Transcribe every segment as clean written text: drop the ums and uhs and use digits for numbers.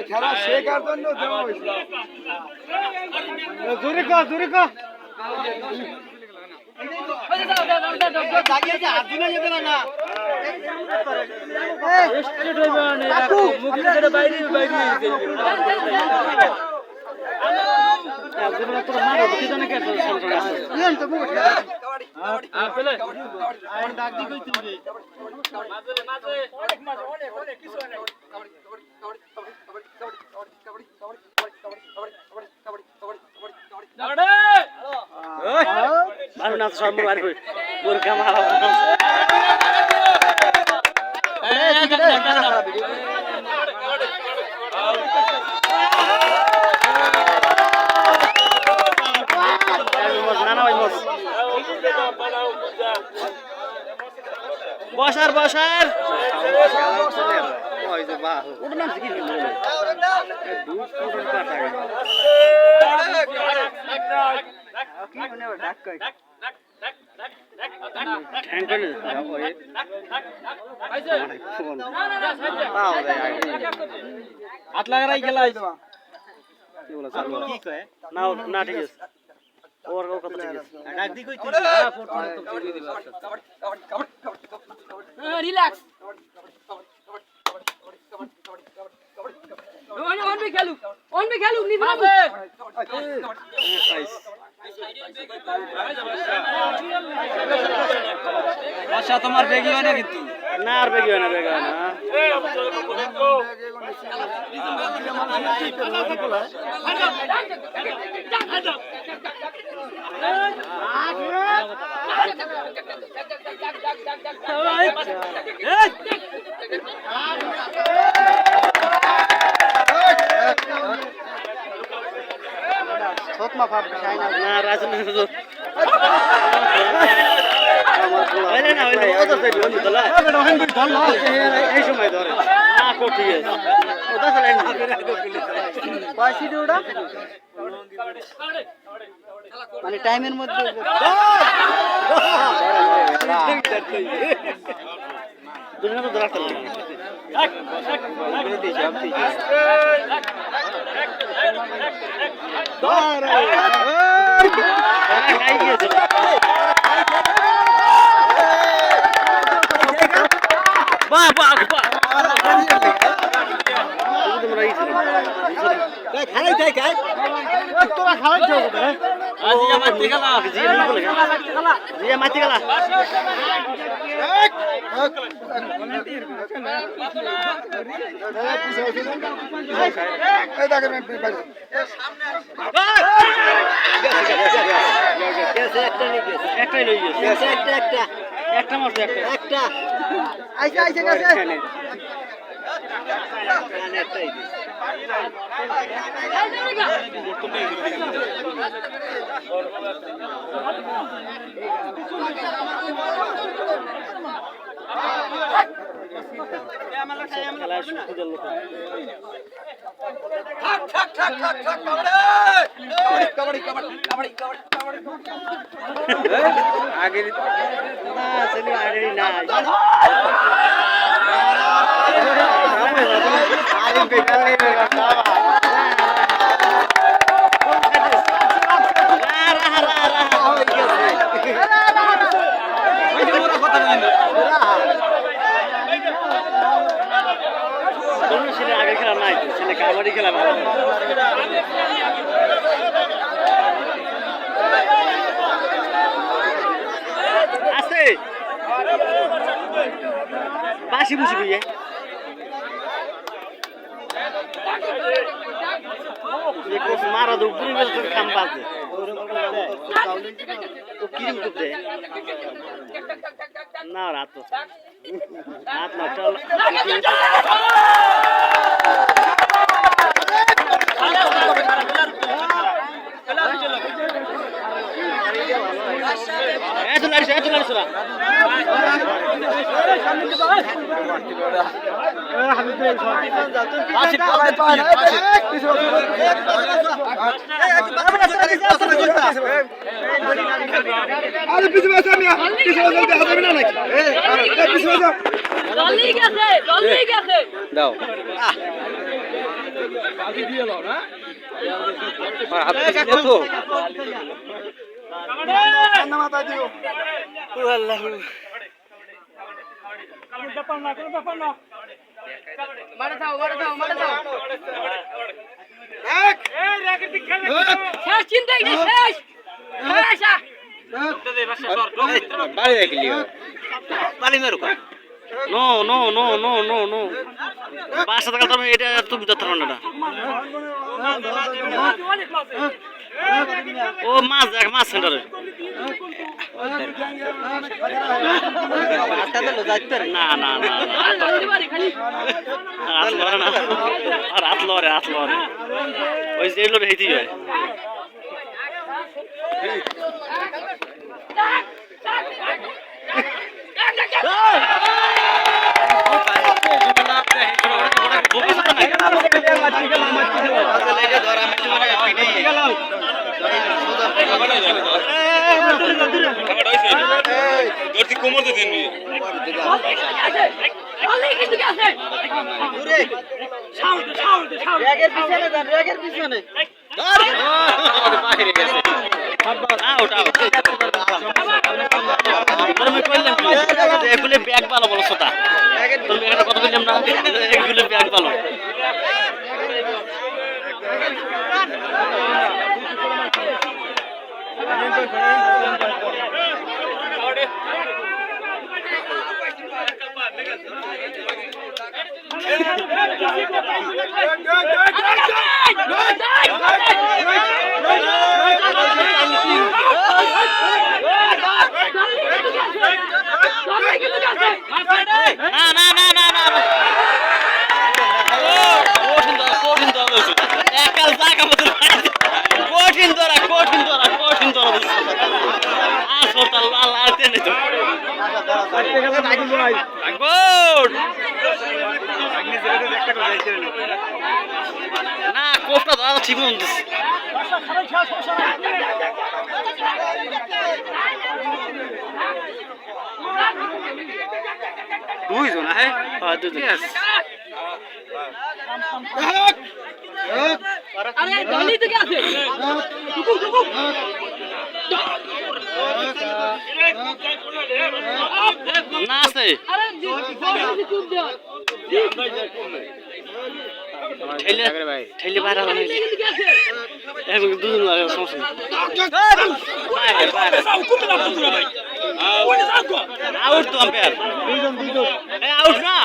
খেলা শেখার জন্য বসার বসার হাত লাগাই গেল না ঠিক আছে ওর কথা ঠিক আছে ডাক দি কই রিল্যাক্স অন বে খেলু নি বাবু আচ্ছা তোমার বেগি হয় না কিন্তু না আর বেগি হয় না বেগি হয় না না রাজনীতি এই সময় ধরে না ঠিক আছে মানে টাইমের মধ্যে কাবাডি খেলা আছে বাসি বুঝি বুঝে মারা দো পুরি বেল খাম বাজে ও কিরম করতে না রাত তো রাত না চল এত লাইছ না দাও তো বাড়ি দেখলি পানি মেরো কা no no no no no no বাসা থাকা তুমি এটা তুমি ধরতে পারো না ও মাছ দেখ মাছ সেন্টারে না না না রাত লরে ওই যে লোরে হেঁটেই হয় এগুলো ব্যাগ ভালো বলো সোতা তুমি এখানে কথা বললাম না এগুলো ব্যাগ ভালো না কোপটা দাদা ঠিক মতো দুইজন হ্যাঁ দুইজন আরে দলি থেকে আছে না আছে আরে চুপ দাও ঠেলে বাইরে হলো এখন দুজন লাগে সমস্যা আউট তো আম্পায়ার আউট না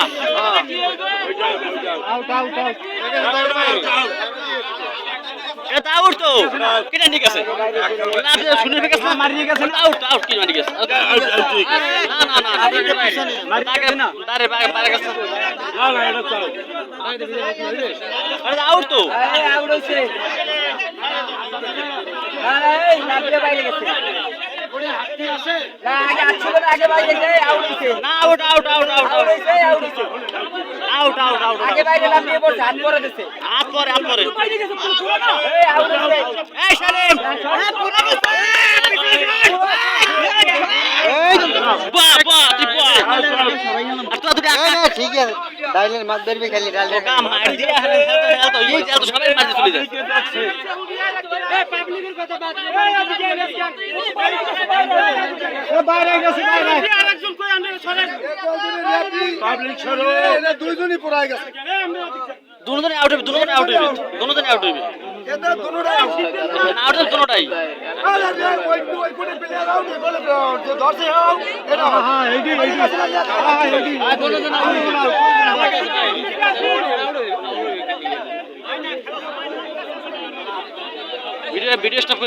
এটা আউট তো কেন ঠিক আছে না শুনে গেছে মারিয়ে গেছে আউট আউট কি মারি গেছে না না না মারি না দাঁড়ে বাইরে গেছে না না এটা তো আরে আউট তো আউট হইছে আরে এই লাগলে বাইরে গেছে না আগে আসছিল না আগে বাইরে গেছে আউট হইছে না out out out out out হইছে আউট হইছে আউট আউট আউট আগে বাইরে লাম্বিয়ে পড়ছে হাত করে দিছে হাত পরে এই আউট হইছে এই সালেম বাহ বাহ তুই বাহ আর তো দুটো আকা ঠিক আছে ডাইলের মাছ ধরবে খালি ডাইলের কাম মার দিয়ে হেলতো এই যে সবাই মাঝে চলে যায় এই পাবলিকের কথা বাদ বাইরে গেছে বাইরে আরেকজন কই আমরা সরে পাবলিক সরো এরা দুইজনই পড়ায় গেছে দুজনে আউট হবে দুজনে আউট হবে দুজনে আউট হবে এটা দুটোটাই না আউট হবে দুটোটাই আরে ওই কোনে প্লেয়ার আউট বলে যে ধরছে হাও এটা হ্যাঁ এইডি হ্যাঁ এইডি দুজন আউট ভিডিও স্টপ